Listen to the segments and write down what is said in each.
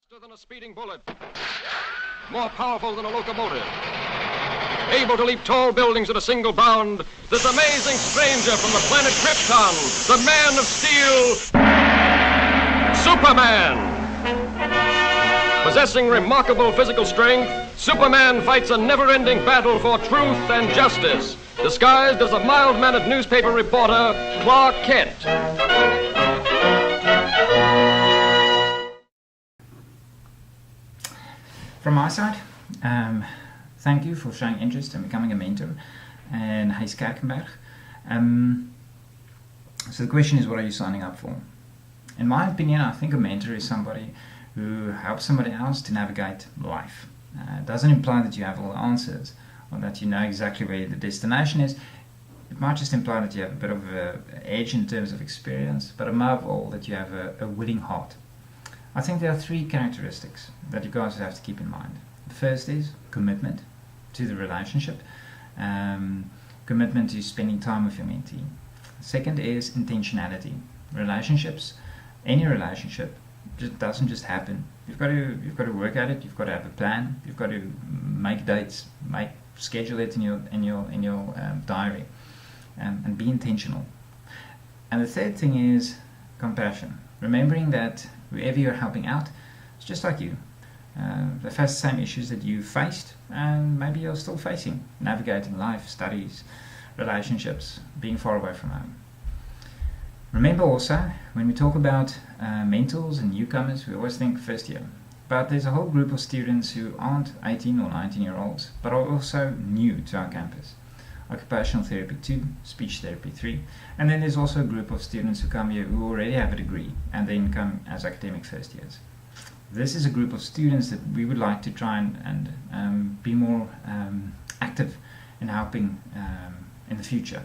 Faster than a speeding bullet, more powerful than a locomotive, able to leap tall buildings at a single bound, this amazing stranger from the planet Krypton, the Man of Steel, Superman. Possessing remarkable physical strength, Superman fights a never-ending battle for truth and justice, disguised as a mild-mannered newspaper reporter, Clark Kent. From my side, thank you for showing interest in becoming a mentor in Huis Kerkenberg. So the question is, what are you signing up for? In my opinion, I think a mentor is somebody who helps somebody else to navigate life. It doesn't imply that you have all the answers or that you know exactly where the destination is. It might just imply that you have a bit of an edge in terms of experience, but above all that you have a willing heart. I think there are three characteristics that you guys have to keep in mind. The first is commitment to the relationship, commitment to spending time with your mentee. The second is intentionality. Relationships, any relationship, just doesn't just happen. You've got to work at it. You've got to have a plan. You've got to make dates, schedule it in your diary, and be intentional. And the third thing is compassion. Remembering that whoever you're helping out is just like you. They face the same issues that you faced, and maybe you're still facing, navigating life, studies, relationships, being far away from home. Remember also, when we talk about mentors and newcomers, we always think first year. But there's a whole group of students who aren't 18 or 19-year-olds, but are also new to our campus. Occupational Therapy 2, Speech Therapy 3, and then there's also a group of students who come here who already have a degree and then come as academic first years. This is a group of students that we would like to try and be more active in helping in the future.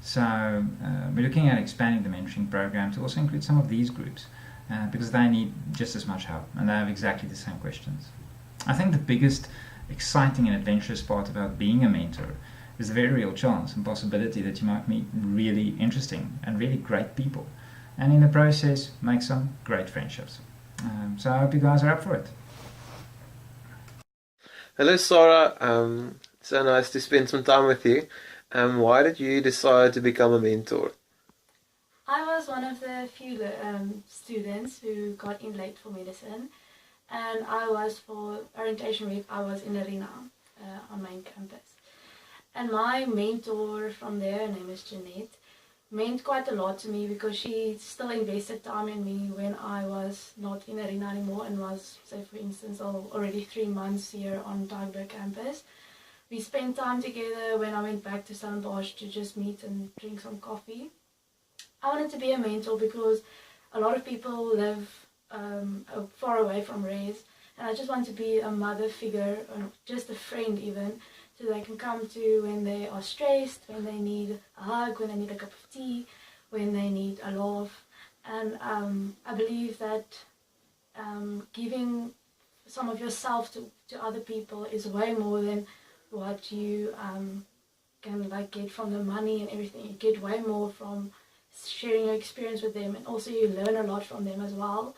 So we're looking at expanding the mentoring program to also include some of these groups because they need just as much help and they have exactly the same questions. I think the biggest exciting and adventurous part about being a mentor is the very real chance and possibility that you might meet really interesting and really great people, and in the process make some great friendships. So I hope you guys are up for it. Hello Sarah, so nice to spend some time with you. Why did you decide to become a mentor? I was one of the few students who got in late for medicine, and I was for orientation week, I was in Arena on main campus. And my mentor from there, her name is Jeanette, meant quite a lot to me because she still invested time in me when I was not in Arena anymore and was, say for instance, already 3 months here on Tygerberg campus. We spent time together when I went back to Stellenbosch to just meet and drink some coffee. I wanted to be a mentor because a lot of people live far away from Res, and I just want to be a mother figure, or just a friend even, so they can come to when they are stressed, when they need a hug, when they need a cup of tea, when they need a laugh. And I believe that giving some of yourself to other people is way more than what you can get from the money and everything. You get way more from sharing your experience with them, and also you learn a lot from them as well.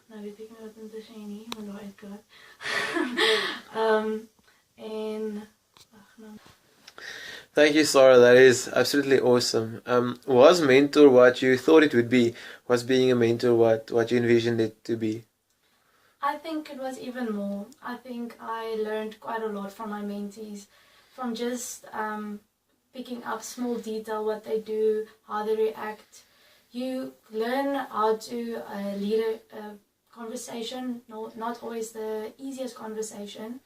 Nou weet ek nou wat om te sê nie, maar daai het klaar. Thank you, Sarah. That is absolutely awesome. Was mentor what you thought it would be? Was being a mentor what you envisioned it to be? I think it was even more. I think I learned quite a lot from my mentees, from just picking up small detail, what they do, how they react. You learn how to lead a conversation, not always the easiest conversation.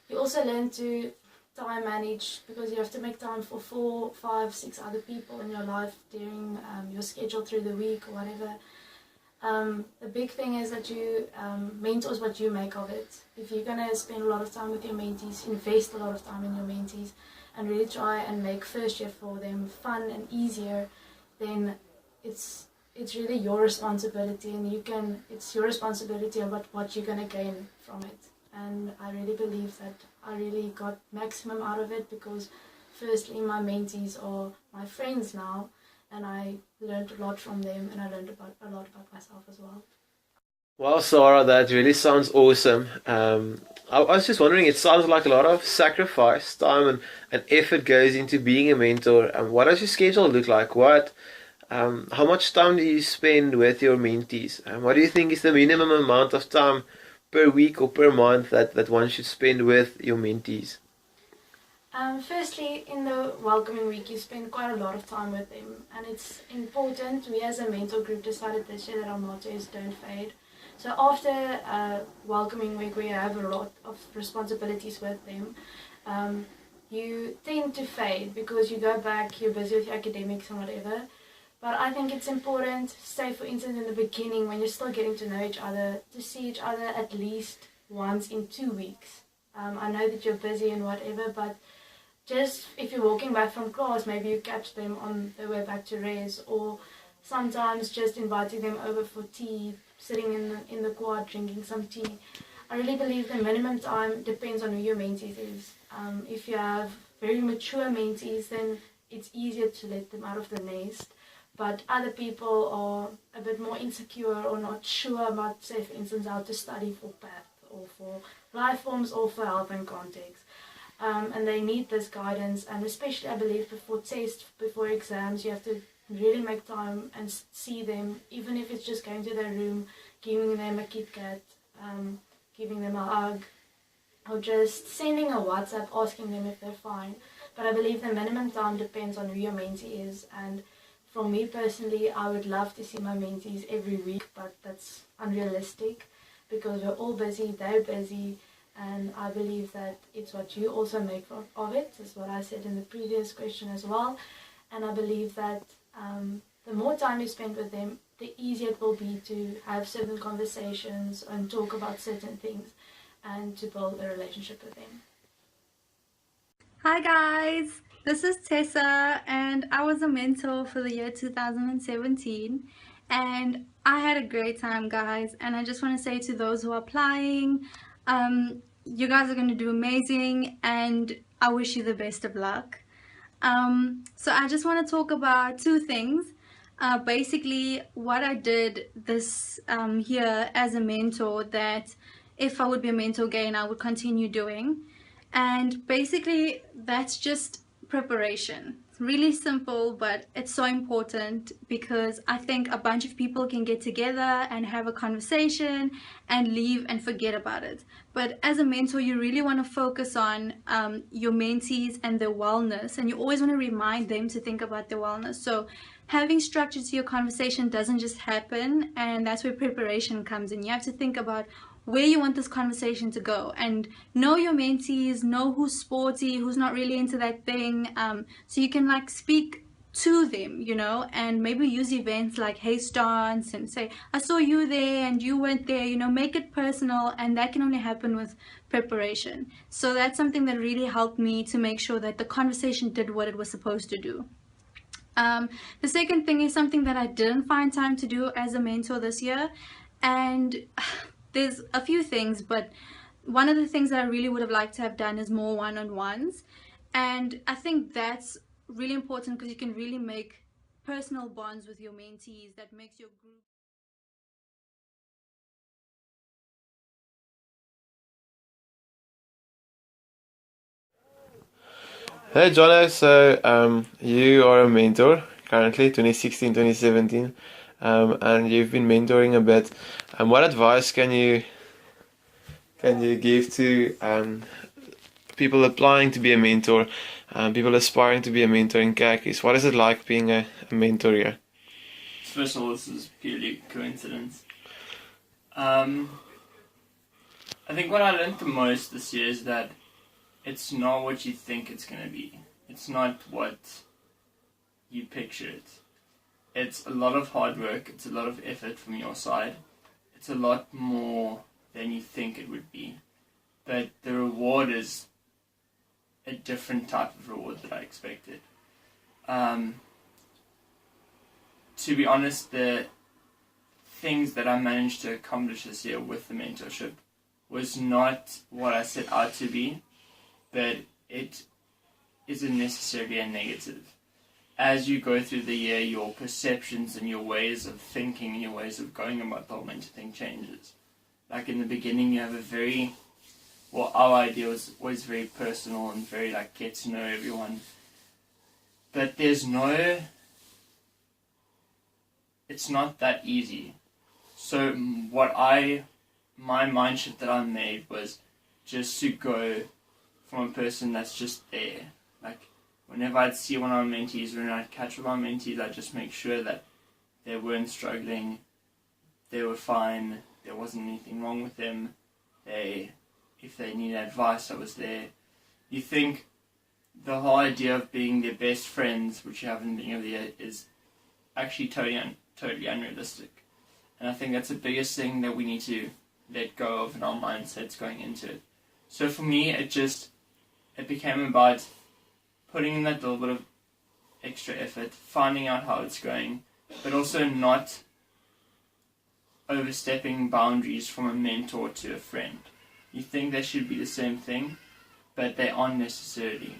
You also learn to time manage because you have to make time for 4, 5, 6 other people in your life during your schedule through the week or whatever. The big thing is that you mentor is what you make of it. If you're going to spend a lot of time with your mentees, invest a lot of time in your mentees and really try and make first year for them fun and easier, then it's really your responsibility, and it's your responsibility about what you're going to gain from it. And I really believe that I really got maximum out of it because firstly my mentees are my friends now, and I learned a lot from them, and I learned a lot about myself as well. Well, Sarah, that really sounds awesome. I was just wondering, it sounds like a lot of sacrifice, time, and effort goes into being a mentor. What does your schedule look like? How much time do you spend with your mentees? What do you think is the minimum amount of time per week or per month that one should spend with your mentees? Firstly, in the welcoming week, you spend quite a lot of time with them, and it's important. We as a mentor group decided this year that our motto is "Don't Fade." So after welcoming week, we have a lot of responsibilities with them. You tend to fade because you go back, you're busy with your academics and whatever. But I think it's important, say for instance in the beginning when you're still getting to know each other, to see each other at least once in 2 weeks. I know that you're busy and whatever, but just if you're walking back from class, maybe you catch them on their way back to res, or sometimes just inviting them over for tea, sitting in the quad drinking some tea. I really believe the minimum time depends on who your mentees is. If you have very mature mentees, then it's easier to let them out of the nest. But other people are a bit more insecure or not sure about, say, for instance, how to study for PATH or for life forms or for health and context. And they need this guidance, and especially I believe before tests, before exams, you have to really make time and see them, even if it's just going to their room, giving them a Kit Kat, giving them a hug, or just sending a WhatsApp asking them if they're fine. But I believe the minimum time depends on who your mentee is, and for me personally, I would love to see my mentees every week, but that's unrealistic because we're all busy, they're busy. And I believe that it's what you also make of it, is what I said in the previous question as well. And I believe that the more time you spend with them, the easier it will be to have certain conversations and talk about certain things and to build a relationship with them. Hi guys, this is Tessa, and I was a mentor for the year 2017, and I had a great time, guys. And I just want to say to those who are applying, you guys are going to do amazing, and I wish you the best of luck. So I just want to talk about two things. Basically, what I did this year as a mentor, that if I would be a mentor again, I would continue doing. And basically, that's just preparation. It's really simple, but it's so important because I think a bunch of people can get together and have a conversation and leave and forget about it. But as a mentor, you really want to focus on your mentees and their wellness, and you always want to remind them to think about their wellness. So having structure to your conversation doesn't just happen, and that's where preparation comes in. You have to think about where you want this conversation to go and know your mentees, know who's sporty, who's not really into that thing, so you can like speak to them, you know, and maybe use events like Haze Dance and say, I saw you there and you went there, you know, make it personal, and that can only happen with preparation. So that's something that really helped me to make sure that the conversation did what it was supposed to do. The second thing is something that I didn't find time to do as a mentor this year, and there's a few things, but one of the things that I really would have liked to have done is more one-on-ones, and I think that's really important because you can really make personal bonds with your mentees that makes your group. Hey Jono, so you are a mentor currently, 2016, 2017, and you've been mentoring a bit. What advice can you give to people applying to be a mentor, people aspiring to be a mentor in Kerkies? What is it like being a mentor here? First of all, this is purely coincidence. I think what I learned the most this year is that it's not what you think it's going to be. It's not what you picture it. It's a lot of hard work, it's a lot of effort from your side. It's a lot more than you think it would be. But the reward is a different type of reward that I expected. To be honest, the things that I managed to accomplish this year with the mentorship was not what I set out to be, but it isn't necessarily a negative. as you go through the year, your perceptions and your ways of thinking and your ways of going about the whole mental thing changes. Like in the beginning, you have our idea was always very personal and very like get to know everyone. But it's not that easy. So my mind shift that I made was just to go from a person that's just there. Like, whenever I'd see one of my mentees, when I'd catch one of my mentees, I'd just make sure that they weren't struggling, they were fine, there wasn't anything wrong with them, if they needed advice, I was there. You think the whole idea of being their best friends, which you have in the beginning of the year, is actually totally unrealistic. And I think that's the biggest thing that we need to let go of in our mindsets going into it. So for me, it became about putting in that little bit of extra effort, finding out how it's going, but also not overstepping boundaries from a mentor to a friend. You think they should be the same thing, but they aren't necessarily.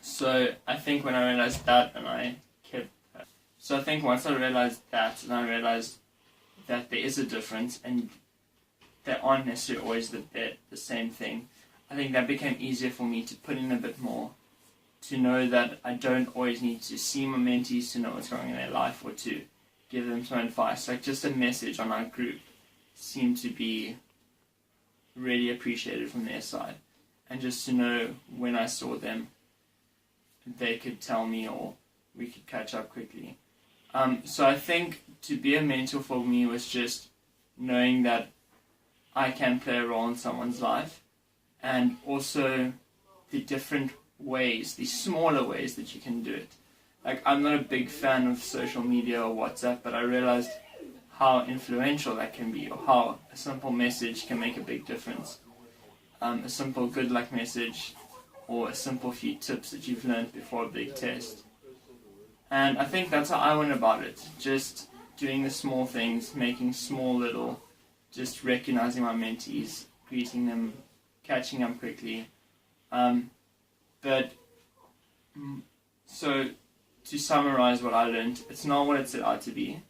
So I think when I realized that, So I think once I realized that, and I realized that there is a difference, and they aren't necessarily always the same thing, I think that became easier for me to put in a bit more, to know that I don't always need to see my mentees to know what's going on in their life or to give them some advice. Like, just a message on our group seemed to be really appreciated from their side. And just to know when I saw them, they could tell me or we could catch up quickly. So I think to be a mentor for me was just knowing that I can play a role in someone's life, and also the different ways, the smaller ways that you can do it. Like, I'm not a big fan of social media or WhatsApp, but I realized how influential that can be, or how a simple message can make a big difference. A simple good luck message, or a simple few tips that you've learned before a big test. And I think that's how I went about it. Just doing the small things, making small little, just recognizing my mentees, greeting them, catching up quickly. So to summarize what I learned, it's not what it set out to be.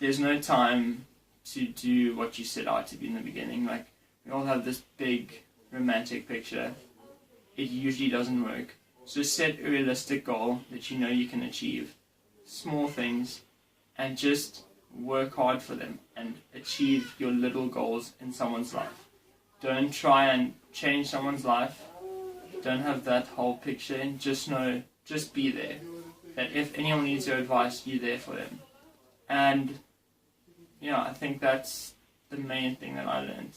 There's no time to do what you set out to be in the beginning. Like, we all have this big romantic picture. It usually doesn't work. So set a realistic goal that you know you can achieve. Small things, and just work hard for them and achieve your little goals in someone's life. Don't try and change someone's life. Don't have that whole picture in. Just be there. That if anyone needs your advice, you're there for them. And yeah, I think that's the main thing that I learned.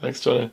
Thanks, Johnny.